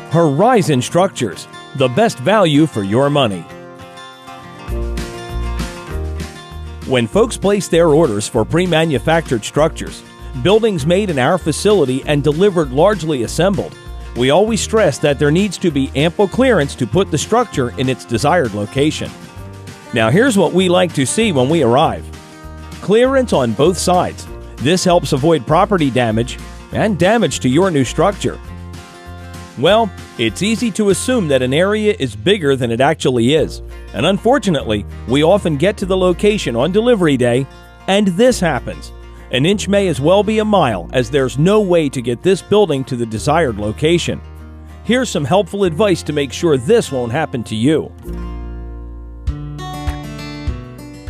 Horizon Structures, the best value for your money. When folks place their orders for pre-manufactured structures, buildings made in our facility and delivered largely assembled, we always stress that there needs to be ample clearance to put the structure in its desired location. Now here's what we like to see when we arrive. Clearance on both sides. This helps avoid property damage and damage to your new structure. Well, it's easy to assume that an area is bigger than it actually is, and unfortunately, we often get to the location on delivery day, and this happens. An inch may as well be a mile, as there's no way to get this building to the desired location. Here's some helpful advice to make sure this won't happen to you.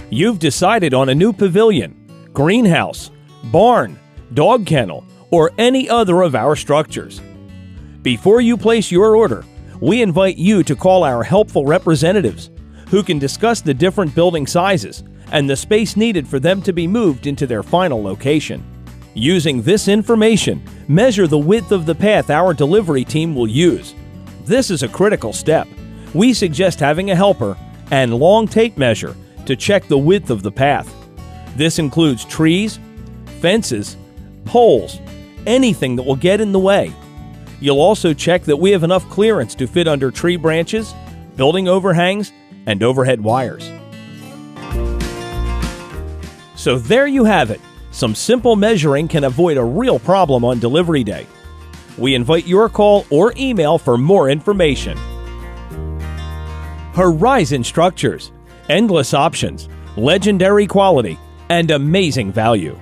You've decided on a new pavilion, greenhouse, barn, dog kennel, or any other of our structures. Before you place your order, we invite you to call our helpful representatives, who can discuss the different building sizes and the space needed for them to be moved into their final location. Using this information, measure the width of the path our delivery team will use. This is a critical step. We suggest having a helper and long tape measure to check the width of the path. This includes trees, fences, poles, anything that will get in the way. You'll also check that we have enough clearance to fit under tree branches, building overhangs, and overhead wires. So there you have it. Some simple measuring can avoid a real problem on delivery day. We invite your call or email for more information. Horizon Structures. Endless options, legendary quality, and amazing value.